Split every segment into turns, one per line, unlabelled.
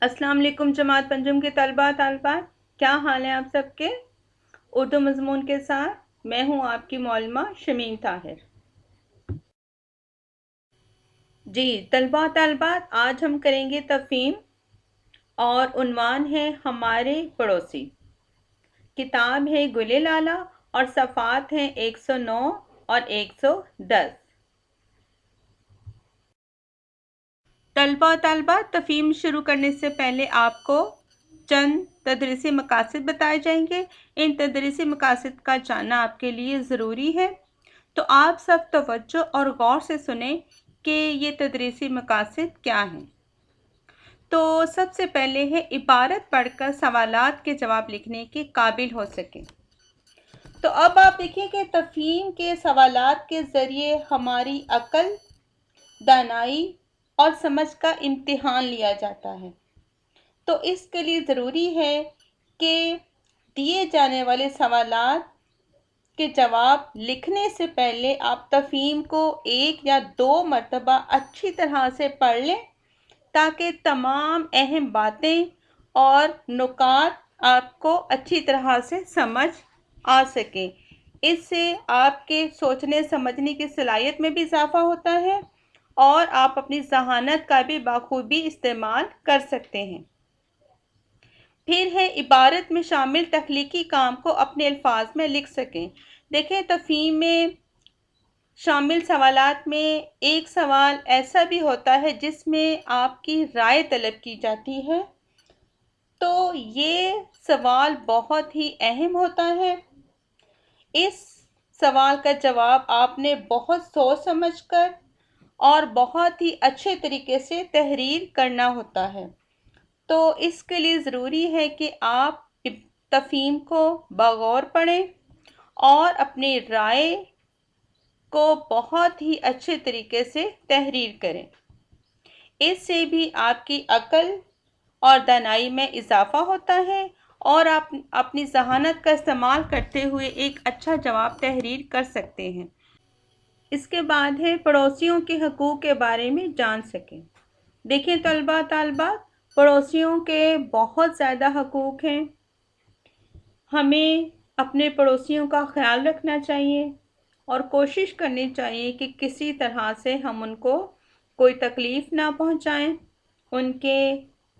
अस्सलाम वालेकुम जमात पंजुम के तालिबात, क्या हाल है आप सबके। उर्दू मज़मून के साथ मैं हूँ आपकी मौलमा शमीम ताहिर। जी तालिबात, आज हम करेंगे तफ़हीम और उन्वान है हमारे पड़ोसी। किताब है गुले लाला और सफ़ात हैं 109 और 110। तालिबात, तफ़हीम शुरू करने से पहले आपको चंद तदरीसी मकासद बताए जाएंगे। इन तदरीसी मकासद का जानना आपके लिए ज़रूरी है, तो आप सब तवज्जो और गौर से सुने कि ये तदरीसी मकासद क्या हैं। तो सबसे पहले है इबारत पढ़कर सवालात के जवाब लिखने के काबिल हो सके। तो अब आप देखिए कि तफ़हीम के सवालात के ज़रिए हमारी अक्ल, दानाई और समझ का इम्तिहान लिया जाता है। तो इसके लिए ज़रूरी है कि दिए जाने वाले सवालात के जवाब लिखने से पहले आप तफ़हीम को 1 या 2 मरतबा अच्छी तरह से पढ़ लें, ताकि तमाम अहम बातें और नुकात आपको अच्छी तरह से समझ आ सकें। इससे आपके सोचने समझने की सलाहियत में भी इजाफ़ा होता है और आप अपनी ज़हानत का भी बाखूबी इस्तेमाल कर सकते हैं। फिर है इबारत में शामिल तख्लीकी काम को अपने अल्फाज में लिख सकें। देखें, तफ़हीम में शामिल सवालात में एक सवाल ऐसा भी होता है जिसमें आपकी राय तलब की जाती है, तो ये सवाल बहुत ही अहम होता है। इस सवाल का जवाब आपने बहुत सोच समझकर और बहुत ही अच्छे तरीके से तहरीर करना होता है। तो इसके लिए ज़रूरी है कि आप तफ़हीम को बगौर पढ़ें और अपनी राय को बहुत ही अच्छे तरीके से तहरीर करें। इससे भी आपकी अक्ल और दानाई में इजाफ़ा होता है और आप अपनी ज़हानत का इस्तेमाल करते हुए एक अच्छा जवाब तहरीर कर सकते हैं। इसके बाद है पड़ोसियों के हकूक़ के बारे में जान सकें। देखें तालिबात, पड़ोसियों के बहुत ज़्यादा हकूक़ हैं। हमें अपने पड़ोसियों का ख्याल रखना चाहिए और कोशिश करनी चाहिए कि किसी तरह से हम उनको कोई तकलीफ़ ना पहुंचाएं, उनके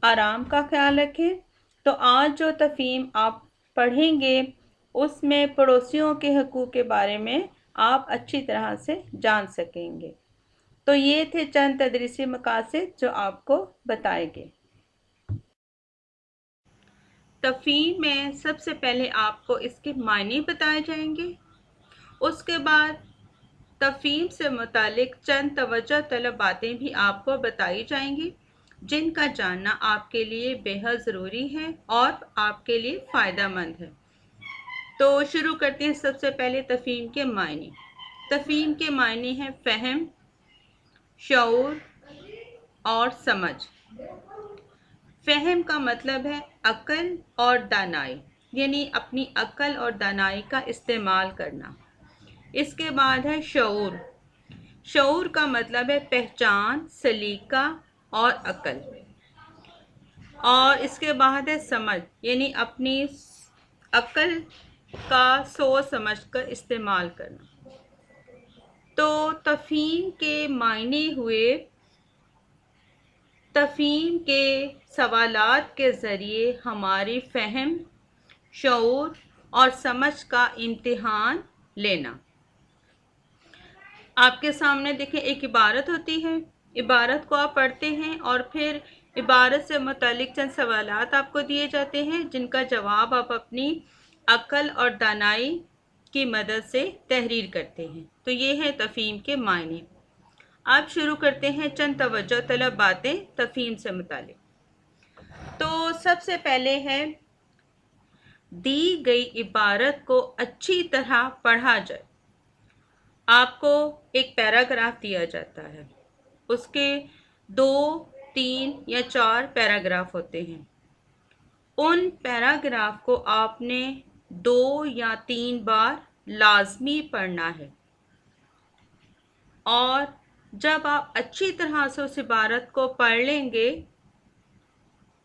आराम का ख्याल रखें। तो आज जो तफ़हीम आप पढ़ेंगे उसमें पड़ोसियों के हकूक़ के बारे में आप अच्छी तरह से जान सकेंगे। तो ये थे चंद तदरीसी मकासद जो आपको बताए गए। तफ़हीम में सबसे पहले आपको इसके मायने बताए जाएंगे, उसके बाद तफ़हीम से मुतालिक चंद तवज्जो तलब बातें भी आपको बताई जाएंगी, जिनका जानना आपके लिए बेहद ज़रूरी है और आपके लिए फ़ायदेमंद है। तो शुरू करते हैं सबसे पहले तफ़हीम के मायने। तफ़हीम के मायने हैं फ़हम, शऊर और समझ। फ़हम का मतलब है अक्ल और दानाई, यानी अपनी अक्ल और दानाई का इस्तेमाल करना। इसके बाद है शऊर। शऊर का मतलब है पहचान, सलीका और अक्ल। और इसके बाद है समझ, यानी अपनी अक्ल का सोच समझ कर इस्तेमाल करना। तो तफ़हीम के मायने हुए, तफ़हीम के सवालात के ज़रिए हमारी फ़हम, शऊर और समझ का इम्तिहान लेना। आपके सामने देखें, एक इबारत होती है, इबारत को आप पढ़ते हैं और फिर इबारत से मुतालिक चंद सवालात आपको दिए जाते हैं, जिनका जवाब आप अपनी अक्ल और दानाई की मदद से तहरीर करते हैं। तो ये है तफ़हीम के मायने। आप शुरू करते हैं चंद तवज्जो तलब बातें तफ़हीम से मुतालिक। तो सबसे पहले है, दी गई इबारत को अच्छी तरह पढ़ा जाए। आपको एक पैराग्राफ दिया जाता है, उसके 2, 3 या 4 पैराग्राफ होते हैं। उन पैराग्राफ को आपने 2 या 3 बार लाजमी पढ़ना है और जब आप अच्छी तरह से उस इबारत को पढ़ लेंगे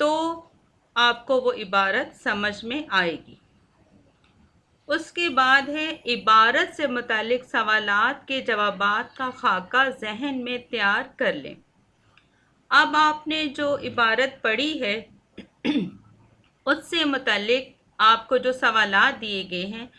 तो तो आपको वो इबारत समझ में आएगी। उसके बाद है इबारत से मुतालिक सवालात के जवाबात का खाका जहन में तैयार कर लें। अब आपने जो इबारत पढ़ी है उससे मुतालिक आपको जो सवालात दिए गए हैं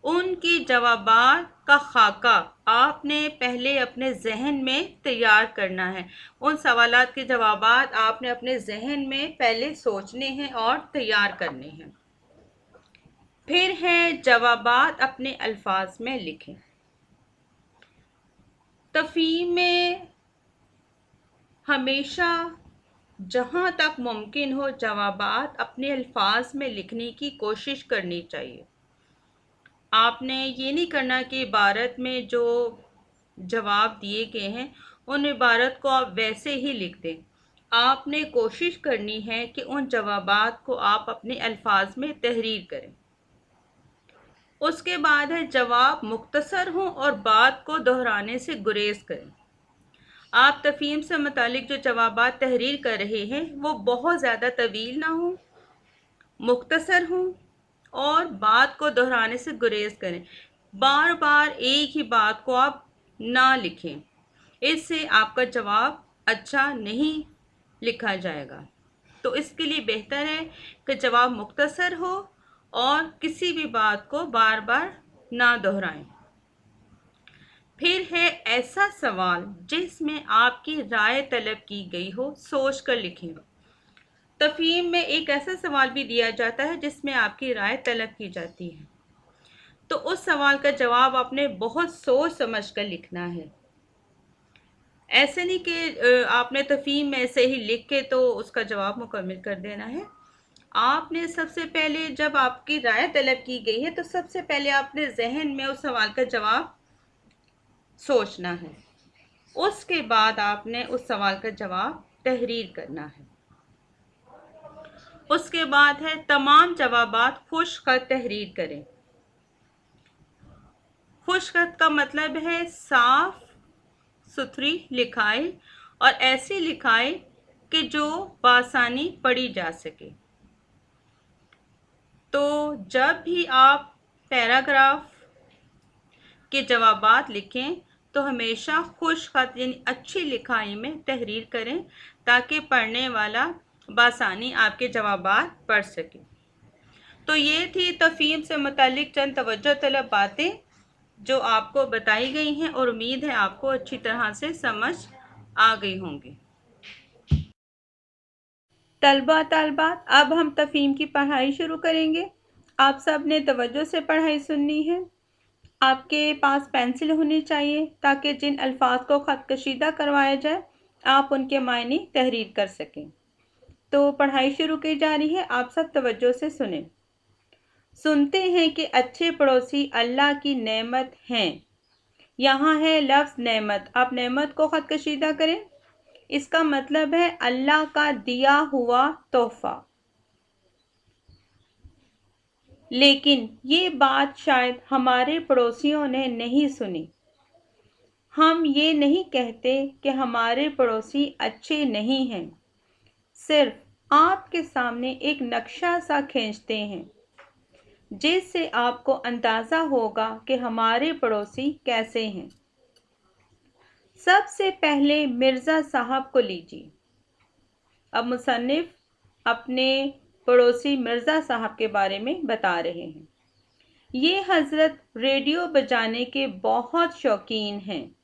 उनकी जवाबात का खाका आपने पहले अपने जहन में तैयार करना है। उन सवालात के जवाबात आपने अपने जहन में पहले सोचने हैं और तैयार करने हैं। फिर है जवाबात अपने अल्फाज में लिखें। तफ़हीम में हमेशा जहाँ तक मुमकिन हो जवाबात अपने अल्फाज में लिखने की कोशिश करनी चाहिए। आपने ये नहीं करना कि इबारत में जो जवाब दिए गए हैं उन इबारत को आप वैसे ही लिख दें। आपने कोशिश करनी है कि उन जवाबात को आप अपने अल्फाज में तहरीर करें। उसके बाद है जवाब मुख्तसर हों और बात को दोहराने से गुरेज करें। आप तफ़हीम से मुतालिक जो जवाबात तहरीर कर रहे हैं वो बहुत ज़्यादा तवील ना हो, मुख्तसर हों और बात को दोहराने से गुरेज करें। बार बार एक ही बात को आप ना लिखें, इससे आपका जवाब अच्छा नहीं लिखा जाएगा। तो इसके लिए बेहतर है कि जवाब मुख्तसर हो और किसी भी बात को बार बार ना दोहराएं। फिर है ऐसा सवाल जिसमें आपकी राय तलब की गई हो, सोच कर लिखें। तफ़हीम में एक ऐसा सवाल भी दिया जाता है जिसमें आपकी राय तलब की जाती है, तो उस सवाल का जवाब आपने बहुत सोच समझ कर लिखना है। ऐसे नहीं कि आपने तफ़हीम में ऐसे ही लिख के तो उसका जवाब मुकम्मल कर देना है। आपने सबसे पहले जब आपकी राय तलब की गई है तो सबसे पहले आपने जहन में उस सवाल का जवाब सोचना है। उसके बाद आपने उस सवाल का जवाब तहरीर करना है। उसके बाद है तमाम जवाबात खुश खत तहरीर करें। खुश खत का मतलब है साफ सुथरी लिखाई और ऐसी लिखाई कि जो बासानी पढ़ी जा सके। तो जब भी आप पैराग्राफ के जवाबात लिखें तो हमेशा खुश खत यानी अच्छी लिखाई में तहरीर करें ताकि पढ़ने वाला बासानी आपके जवाबात पढ़ सके। तो ये थी तफ़हीम से मुतालिक चंद तवज्जो तलब बातें जो आपको बताई गई हैं और उम्मीद है आपको अच्छी तरह से समझ आ गई होंगी। तलबा तालबात, अब हम तफ़हीम की पढ़ाई शुरू करेंगे। आप सब ने तवज्जो से पढ़ाई सुननी है। आपके पास पेंसिल होनी चाहिए ताकि जिन अल्फाज को ख़त कशीदा करवाया जाए आप उनके मायने तहरीर कर सकें। तो पढ़ाई शुरू की जा रही है, आप सब तवज्जो से सुनें। सुनते हैं कि अच्छे पड़ोसी अल्लाह की नेमत हैं। यहाँ है लफ्ज़ नेमत, आप नेमत को ख़त कशीदा करें। इसका मतलब है अल्लाह का दिया हुआ तोहफ़ा। लेकिन ये बात शायद हमारे पड़ोसियों ने नहीं सुनी। हम ये नहीं कहते कि हमारे पड़ोसी अच्छे नहीं हैं, सिर्फ आपके सामने एक नक्शा सा खींचते हैं जिससे आपको अंदाज़ा होगा कि हमारे पड़ोसी कैसे हैं। सबसे पहले मिर्ज़ा साहब को लीजिए। अब मुसन्निफ अपने पड़ोसी मिर्ज़ा साहब के बारे में बता रहे हैं। ये हज़रत रेडियो बजाने के बहुत शौकीन हैं,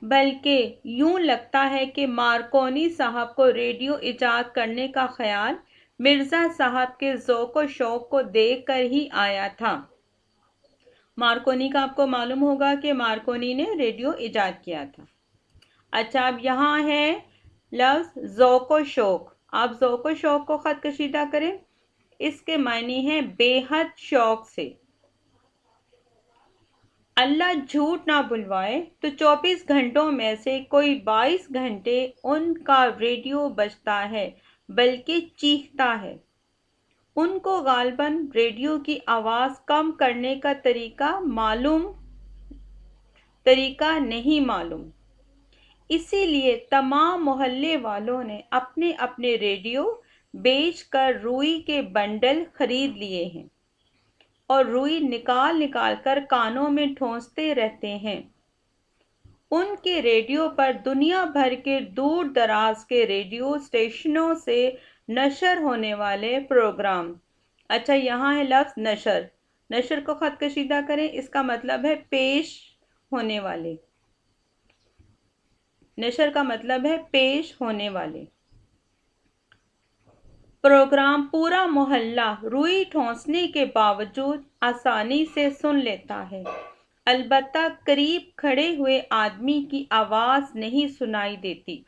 बल्कि यूं लगता है कि मार्कोनी साहब को रेडियो इजाद करने का ख्याल मिर्ज़ा साहब के ज़ौक़ व शौक़ को देखकर ही आया था। मार्कोनी का आपको मालूम होगा कि मार्कोनी ने रेडियो इजाद किया था। अच्छा, अब यहाँ है लफ्ज़ ज़ौक़ व शौक़। आप ज़ौक़ व शौक़ को ख़त कशीदा करें। इसके मायने हैं बेहद शौक़ से। अल्लाह झूठ ना बुलवाए तो 24 घंटों में से कोई 22 घंटे उनका रेडियो बजता है, बल्कि चीखता है। उनको गालबन रेडियो की आवाज़ कम करने का तरीका नहीं मालूम। इसीलिए तमाम मोहल्ले वालों ने अपने अपने रेडियो बेच कर रुई के बंडल खरीद लिए हैं और रुई निकाल निकाल कर कानों में ठूंसते रहते हैं। उनके रेडियो पर दुनिया भर के दूर दराज के रेडियो स्टेशनों से नशर होने वाले प्रोग्राम। अच्छा, यहाँ है लफ्ज़ नशर। नशर को खत कशीदा करें, इसका मतलब है पेश होने वाले। नशर का मतलब है पेश होने वाले। प्रोग्राम पूरा मोहल्ला रुई ठोंसने के बावजूद आसानी से सुन लेता है, अलबत्ता करीब खड़े हुए आदमी की आवाज़ नहीं सुनाई देती।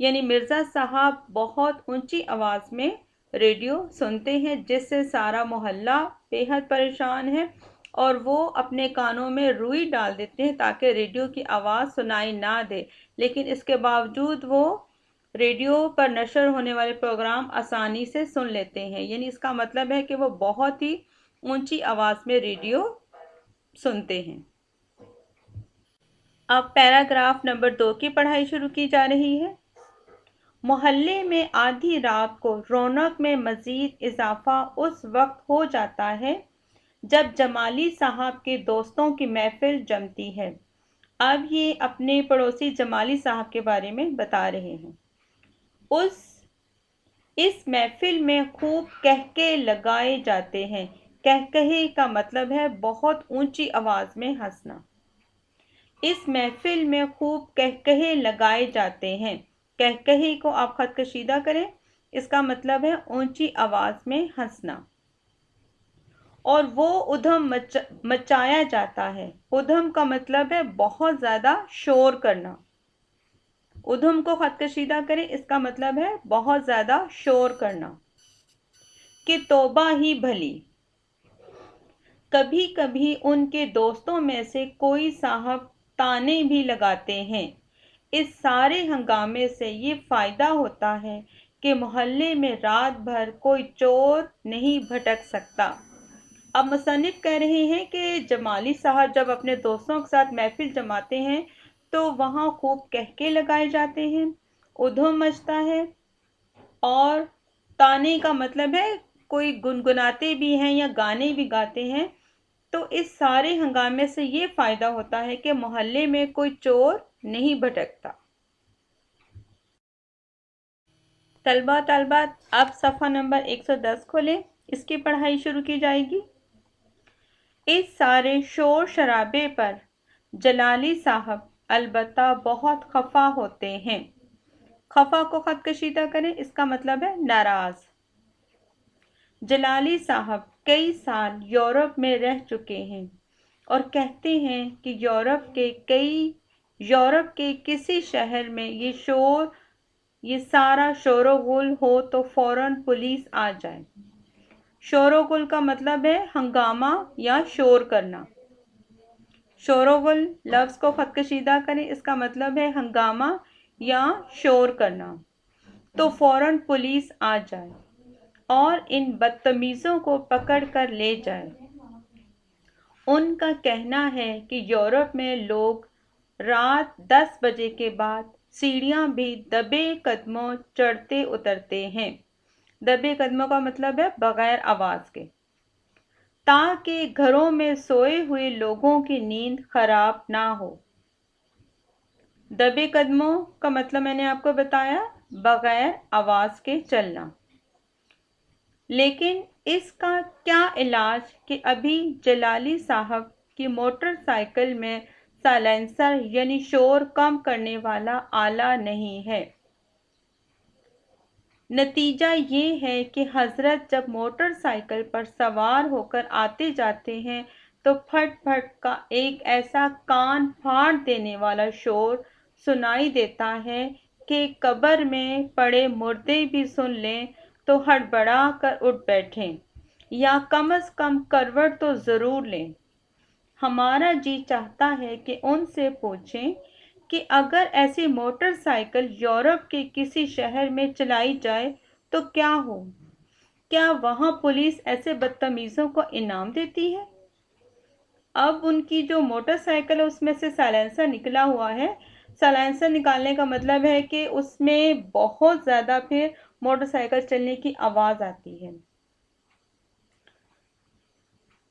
यानी मिर्ज़ा साहब बहुत ऊंची आवाज़ में रेडियो सुनते हैं, जिससे सारा मोहल्ला बेहद परेशान है और वो अपने कानों में रुई डाल देते हैं ताकि रेडियो की आवाज़ सुनाई ना दे, लेकिन इसके बावजूद वो रेडियो पर नशर होने वाले प्रोग्राम आसानी से सुन लेते हैं। यानी इसका मतलब है कि वो बहुत ही ऊंची आवाज़ में रेडियो सुनते हैं। अब पैराग्राफ नंबर 2 की पढ़ाई शुरू की जा रही है। मोहल्ले में आधी रात को रौनक में मज़ीद इजाफा उस वक्त हो जाता है जब जमाली साहब के दोस्तों की महफिल जमती है। अब ये अपने पड़ोसी जमाली साहब के बारे में बता रहे हैं। इस महफिल में खूब कहके लगाए जाते हैं। कहकहे का मतलब है बहुत ऊंची आवाज़ में हंसना। इस महफिल में खूब कहकहे लगाए जाते हैं। कहकहे को आप खत कशीदा करें, इसका मतलब है ऊंची आवाज़ में हंसना। और वो उधम मचाया जाता है। उधम का मतलब है बहुत ज़्यादा शोर करना। उधम को खत कशीदा करें, इसका मतलब है बहुत ज़्यादा शोर करना। कि तौबा ही भली। कभी कभी उनके दोस्तों में से कोई साहब ताने भी लगाते हैं। इस सारे हंगामे से ये फ़ायदा होता है कि मोहल्ले में रात भर कोई चोर नहीं भटक सकता। अब मुसन्निफ कह रहे हैं कि जमाली साहब जब अपने दोस्तों के साथ महफिल जमाते हैं तो वहाँ खूब कहके लगाए जाते हैं, उधम मचता है, और ताने का मतलब है कोई गुनगुनाते भी हैं या गाने भी गाते हैं। तो इस सारे हंगामे से ये फ़ायदा होता है कि मोहल्ले में कोई चोर नहीं भटकता। तलबा तलबात अब सफ़ा नंबर 110 खोलें, इसकी पढ़ाई शुरू की जाएगी। इस सारे शोर शराबे पर जलाली साहब अलबत्ता बहुत खफा होते हैं। खफा को खत कशीदा करें, इसका मतलब है नाराज़। जलाली साहब कई साल यूरोप में रह चुके हैं और कहते हैं कि यूरोप के किसी शहर में ये सारा शोरगुल हो तो फौरन पुलिस आ जाए। शोरगुल का मतलब है हंगामा या शोर करना। शोरगुल लफ्ज़ को खत कशीदा करें, इसका मतलब है हंगामा या शोर करना। तो फौरन पुलिस आ जाए और इन बदतमीज़ों को पकड़ कर ले जाए। उनका कहना है कि यूरोप में लोग रात 10 बजे के बाद सीढ़ियाँ भी दबे कदमों चढ़ते उतरते हैं। दबे कदमों का मतलब है बग़ैर आवाज़ के, ताकि घरों में सोए हुए लोगों की नींद खराब ना हो। दबे कदमों का मतलब मैंने आपको बताया, बग़ैर आवाज़ के चलना। लेकिन इसका क्या इलाज कि अभी जलाली साहब की मोटरसाइकिल में साइलेंसर यानी शोर कम करने वाला आला नहीं है। नतीजा ये है कि हज़रत जब मोटरसाइकिल पर सवार होकर आते जाते हैं तो फट फट का एक ऐसा कान फाड़ देने वाला शोर सुनाई देता है कि कब्र में पड़े मुर्दे भी सुन लें तो हड़बड़ा कर उठ बैठें या कम से कम करवट तो ज़रूर लें। हमारा जी चाहता है कि उनसे पूछें कि अगर ऐसी मोटरसाइकिल यूरोप के किसी शहर में चलाई जाए तो क्या हो? क्या वहाँ पुलिस ऐसे बदतमीज़ों को इनाम देती है? अब उनकी जो मोटरसाइकिल है उसमें से साइलेंसर निकला हुआ है। साइलेंसर निकालने का मतलब है कि उसमें बहुत ज़्यादा फिर موٹر سائیکل چلنے کی آواز آتی ہے۔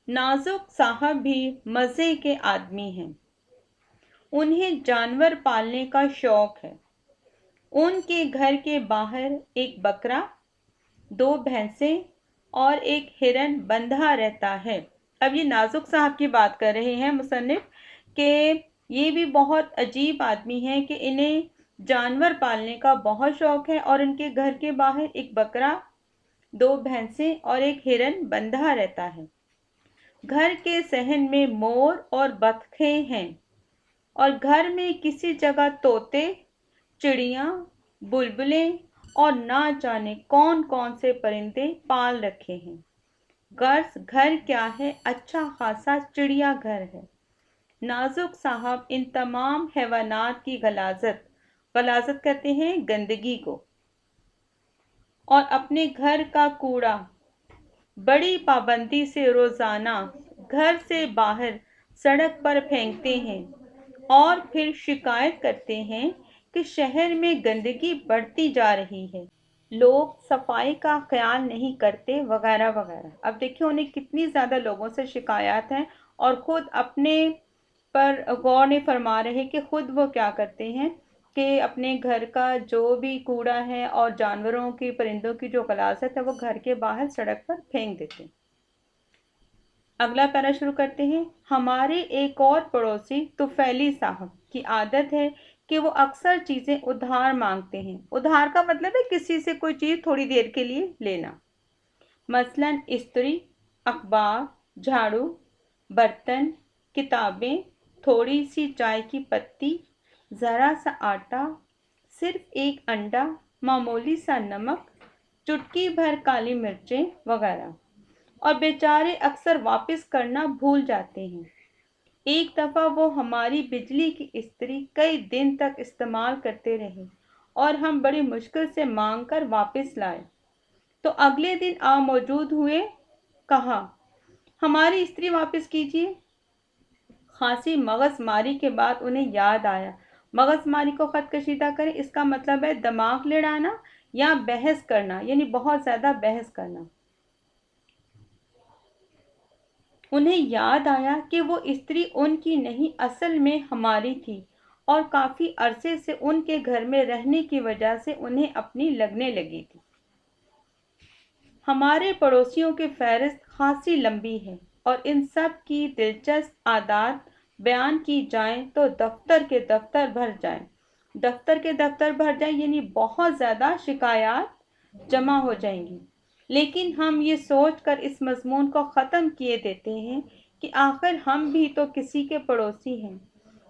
نازک صاحب بھی مزے کے آدمی ہیں، انہیں جانور پالنے کا شوق ہے۔ ان کے گھر کے باہر ایک بکرا، 2 بھینسیں اور ایک ہرن بندھا رہتا ہے۔ اب یہ نازک صاحب کی بات کر رہے ہیں مصنف کہ یہ بھی بہت عجیب آدمی ہیں کہ انہیں جانور پالنے کا بہت شوق ہے اور ان کے گھر کے باہر ایک بکرا، 2 بھینسیں اور ایک ہرن بندھا رہتا ہے۔ گھر کے صحن میں مور اور بطخیں ہیں اور گھر میں کسی جگہ طوطے، چڑیاں، بلبلیں اور نہ جانے کون کون سے پرندے پال رکھے ہیں۔ غرض گھر کیا ہے، اچھا خاصا چڑیا گھر ہے۔ نازک صاحب ان تمام حیوانات کی غلاظت کہتے ہیں گندگی کو، اور اپنے گھر کا کوڑا بڑی پابندی سے روزانہ گھر سے باہر سڑک پر پھینکتے ہیں اور پھر شکایت کرتے ہیں کہ شہر میں گندگی بڑھتی جا رہی ہے، لوگ صفائی کا خیال نہیں کرتے وغیرہ وغیرہ۔ اب دیکھیں انہیں کتنی زیادہ لوگوں سے شکایات ہیں اور خود اپنے پر غور نہیں فرما رہے کہ خود وہ کیا کرتے ہیں کہ اپنے گھر کا جو بھی کوڑا ہے اور جانوروں کی، پرندوں کی جو غلاظت ہے وہ گھر کے باہر سڑک پر پھینک دیتے ہیں۔ اگلا پیرا شروع کرتے ہیں۔ ہمارے ایک اور پڑوسی طفیلی صاحب کی عادت ہے کہ وہ اکثر چیزیں ادھار مانگتے ہیں۔ ادھار کا مطلب ہے کسی سے کوئی چیز تھوڑی دیر کے لیے لینا، مثلاً استری، اخبار، جھاڑو، برتن، کتابیں، تھوڑی سی چائے کی پتی، ذرا سا آٹا، صرف ایک انڈا، معمولی سا نمک، چٹکی بھر کالی مرچیں وغیرہ، اور بیچارے اکثر واپس کرنا بھول جاتے ہیں۔ ایک دفعہ وہ ہماری بجلی کی استری کئی دن تک استعمال کرتے رہے اور ہم بڑی مشکل سے مانگ کر واپس لائے تو اگلے دن موجود ہوئے، کہا ہماری استری واپس کیجیے۔ خاصی مغز ماری کے بعد انہیں یاد آیا۔ مغز ماری کو خط کشیدہ کریں، اس کا مطلب ہے دماغ لڑانا یا بحث کرنا، یعنی بہت زیادہ بحث کرنا۔ انہیں یاد آیا کہ وہ استری ان کی نہیں، اصل میں ہماری تھی، اور کافی عرصے سے ان کے گھر میں رہنے کی وجہ سے انہیں اپنی لگنے لگی تھی۔ ہمارے پڑوسیوں کی فہرست خاصی لمبی ہے اور ان سب کی دلچسپ عادات بیان کی جائیں تو دفتر کے دفتر بھر جائیں۔ دفتر کے دفتر بھر جائیں یعنی بہت زیادہ شکایات جمع ہو جائیں گی، لیکن ہم یہ سوچ کر اس مضمون کو ختم کیے دیتے ہیں کہ آخر ہم بھی تو کسی کے پڑوسی ہیں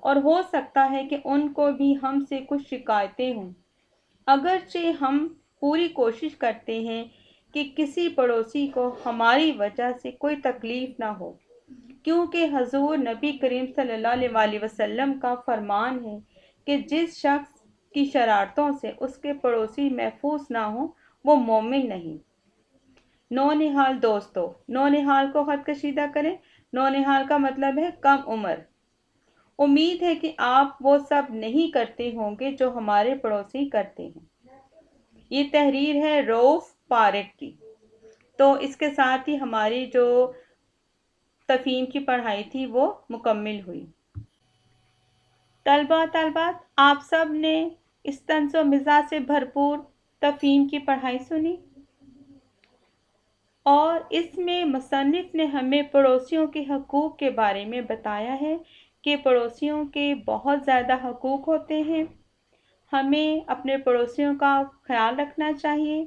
اور ہو سکتا ہے کہ ان کو بھی ہم سے کچھ شکایتیں ہوں۔ اگرچہ ہم پوری کوشش کرتے ہیں کہ کسی پڑوسی کو ہماری وجہ سے کوئی تکلیف نہ ہو، کیونکہ حضور نبی کریم صلی اللہ علیہ وسلم کا فرمان ہے کہ جس شخص کی شرارتوں سے اس کے پڑوسی محفوظ نہ ہوں وہ مومن نہیں۔ نونہال دوستو، نونہال کو خط کشیدہ کریں۔ نونہال کا مطلب ہے کم عمر۔ امید ہے کہ آپ وہ سب نہیں کرتے ہوں گے جو ہمارے پڑوسی کرتے ہیں۔ یہ تحریر ہے روف پارٹ کی۔ تو اس کے ساتھ ہی ہماری جو تفہیم کی پڑھائی تھی وہ مکمل ہوئی۔ طلبات آپ سب نے اس طنز و مزاح سے بھرپور تفہیم کی پڑھائی سنی، اور اس میں مصنف نے ہمیں پڑوسیوں کے حقوق کے بارے میں بتایا ہے کہ پڑوسیوں کے بہت زیادہ حقوق ہوتے ہیں۔ ہمیں اپنے پڑوسیوں کا خیال رکھنا چاہیے،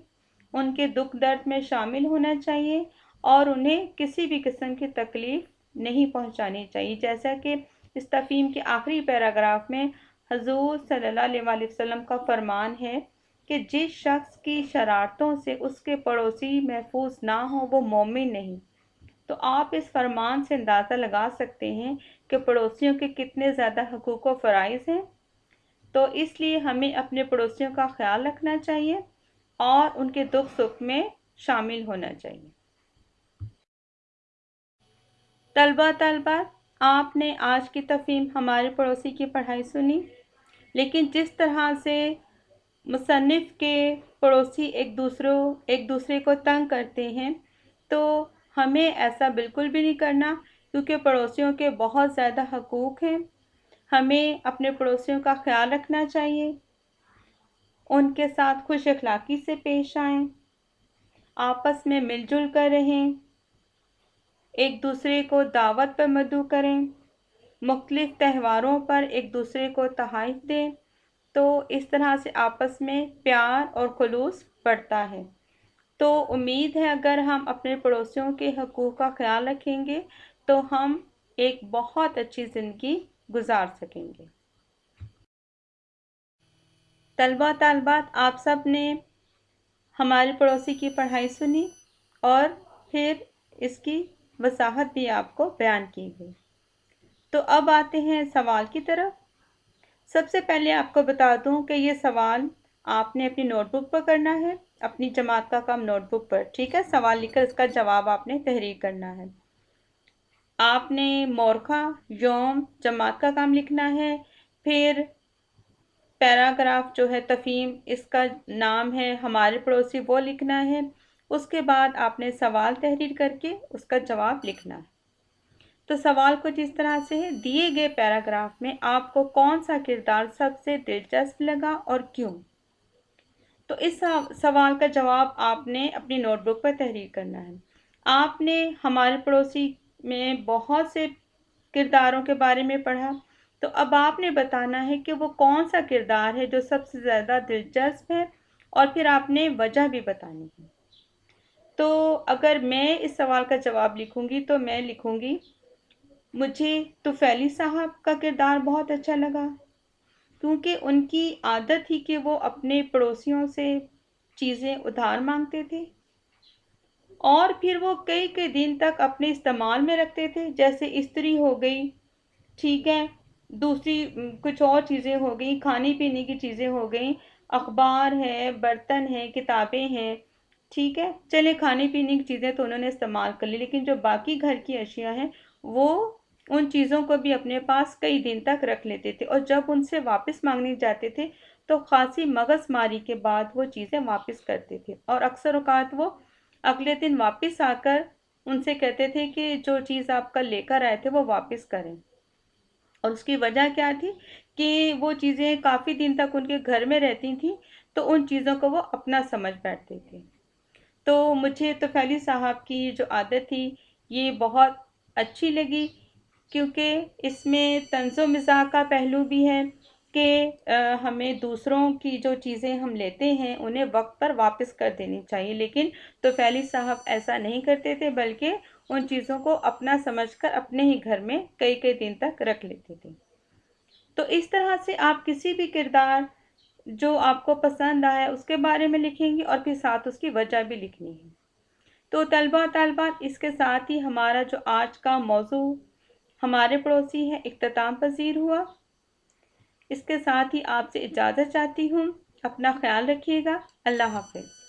ان کے دکھ درد میں شامل ہونا چاہیے اور انہیں کسی بھی قسم کی تکلیف نہیں پہنچانی چاہیے، جیسا کہ اس تفہیم کے آخری پیراگراف میں حضور صلی اللہ علیہ وسلم کا فرمان ہے کہ جس شخص کی شرارتوں سے اس کے پڑوسی محفوظ نہ ہوں وہ مومن نہیں۔ تو آپ اس فرمان سے اندازہ لگا سکتے ہیں کہ پڑوسیوں کے کتنے زیادہ حقوق و فرائض ہیں۔ تو اس لیے ہمیں اپنے پڑوسیوں کا خیال رکھنا چاہیے اور ان کے دکھ سکھ میں شامل ہونا چاہیے۔ طلبات آپ نے آج کی تفہیم ہمارے پڑوسی کی پڑھائی سنی، لیکن جس طرح سے मुसन्निफ़ के पड़ोसी एक दूसरे को तंग करते हैं, तो हमें ऐसा बिल्कुल भी नहीं करना, क्योंकि पड़ोसियों के बहुत ज़्यादा हकूक़ हैं। हमें अपने पड़ोसियों का ख़्याल रखना चाहिए, उनके साथ खुश अखलाक़ी से पेश आएँ, आपस में मिलजुल कर रहें, एक दूसरे को दावत पर मदऊ करें, मुख्तलिफ़ त्योहारों पर एक दूसरे को तोहफ़े दें। तो इस तरह से आपस में प्यार और खुलूस बढ़ता है। तो उम्मीद है अगर हम अपने पड़ोसियों के हकूक़ का ख़्याल रखेंगे तो हम एक बहुत अच्छी ज़िंदगी गुजार सकेंगे। तलबा तालिबात, आप सब ने हमारे पड़ोसी की पढ़ाई सुनी और फिर इसकी वजाहत भी आपको बयान की गई। तो अब आते हैं सवाल की तरफ। सबसे पहले आपको बता दूं कि ये सवाल आपने अपनी नोटबुक पर करना है, अपनी जमात का काम नोटबुक पर, ठीक है। सवाल लिखकर इसका जवाब आपने तहरीर करना है। आपने मोरखा, यौम, जमात का काम लिखना है, फिर पैराग्राफ जो है तफहीम, इसका नाम है हमारे पड़ोसी, वो लिखना है। उसके बाद आपने सवाल तहरीर करके उसका जवाब लिखना है। तो सवाल कुछ इस तरह से है, दिए गए पैराग्राफ में आपको कौन सा किरदार सबसे दिलचस्प लगा और क्यों। तो इस सवाल का जवाब आपने अपनी नोटबुक पर तहरीर करना है। आपने हमारे पड़ोसी में बहुत से किरदारों के बारे में पढ़ा, तो अब आपने बताना है कि वो कौन सा किरदार है जो सबसे ज़्यादा दिलचस्प है, और फिर आपने वजह भी बतानी है। तो अगर मैं इस सवाल का जवाब लिखूंगी तो मैं लिखूंगी, मुझे तुफैली साहब का किरदार बहुत अच्छा लगा, क्योंकि उनकी आदत थी कि वो अपने पड़ोसियों से चीज़ें उधार मांगते थे और फिर वो कई कई दिन तक अपने इस्तेमाल में रखते थे। जैसे इस्त्री हो गई, ठीक है, दूसरी कुछ और चीज़ें हो गई, खाने पीने की चीज़ें हो गई, अखबार है, बर्तन है, किताबें हैं, ठीक है। चले खाने पीने की चीज़ें तो उन्होंने इस्तेमाल कर ली, लेकिन जो बाकी घर की अशिया हैं वो उन चीज़ों को भी अपने पास कई दिन तक रख लेते थे, और जब उनसे वापस मांगने जाते थे तो खासी मगजमारी के बाद वो चीज़ें वापस करते थे, और अक्सर औकात वो अगले दिन वापस आकर उनसे कहते थे कि जो चीज़ आप कल लेकर आए थे वो वापस करें। और उसकी वजह क्या थी कि वो चीज़ें काफ़ी दिन तक उनके घर में रहती थी, तो उन चीज़ों को वो अपना समझ बैठते थे। तो मुझे तुफैली साहब की जो आदत थी ये बहुत अच्छी लगी, क्योंकि इसमें तंज़ो मिज़ाह का पहलू भी है कि हमें दूसरों की जो चीज़ें हम लेते हैं उन्हें वक्त पर वापस कर देनी चाहिए, लेकिन तुफैली साहब ऐसा नहीं करते थे, बल्कि उन चीज़ों को अपना समझकर अपने ही घर में कई कई दिन तक रख लेते थे। तो इस तरह से आप किसी भी किरदार जो आपको पसंद आया उसके बारे में लिखेंगे और फिर साथ उसकी वजह भी लिखनी है। तो तलबा तालिबात, इसके साथ ही हमारा जो आज का मौजू हमारे पड़ोसी है इख्तिताम पजीर हुआ। इसके साथ ही आपसे इजाज़त चाहती हूँ। अपना ख्याल रखिएगा। अल्लाह हाफ़िज़।